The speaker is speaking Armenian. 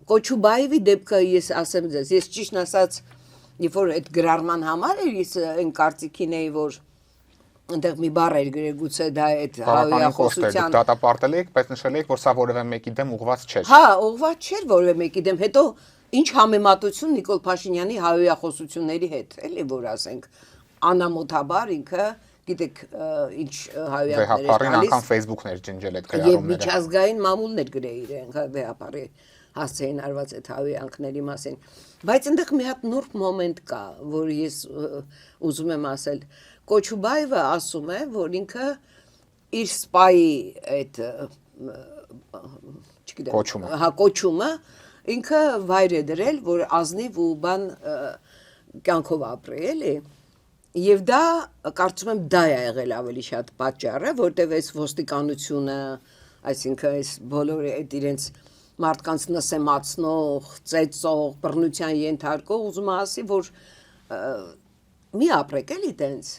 Կոչուբաևի դեպքը ես ասեմ ձեզ, ես ճիշտ ասած, երբ որ այդ գրառման համար էր, ես այն կարծիքին էի, որ այնտեղ մի բառ էր գրել, գուցե դա այդ հավաքախոսության դատապարտել եք, բայց նշել եք, որ սա որևէ մեկի դեմ ուղղված չէր։ Հա, ուղղված չէր որևէ մեկի դեմ, հետո ինչ համեմատություն Նիկոլ Փաշինյանի հայոյախոսությունների հետ, էլի որ ասենք, անամոթաբար ինքը գիտեք ինչ հայոյանքներ էր տալիս անգամ Facebook-ներ ջնջել այդ եւ գրառումները միջազգային մամուլներ գրել իրենք վեհապարի հասցեին արված այդ հայոյանքների մասին բայց այնտեղ մի հատ նուրբ մոմենտ կա որ ես ուզում եմ ասել Կոչուբաևը ասում է որ ինքը իր սպայի այդ կոչումը հա կոչումը ինքը վայր է դրել որ ազնիվ ու բան կյանքով ապրի էլի Եվ դա կարծում եմ դա է եղել ավելի շատ պատճառը, որտեղ այս ոստիկանությունը, այսինքն այս բոլորը այդ իրենց մարդկանց նսեմացնող, ծեծող, բռնության ենթարկող, ուզում ասի, որ մի ապրեք էլի տենց,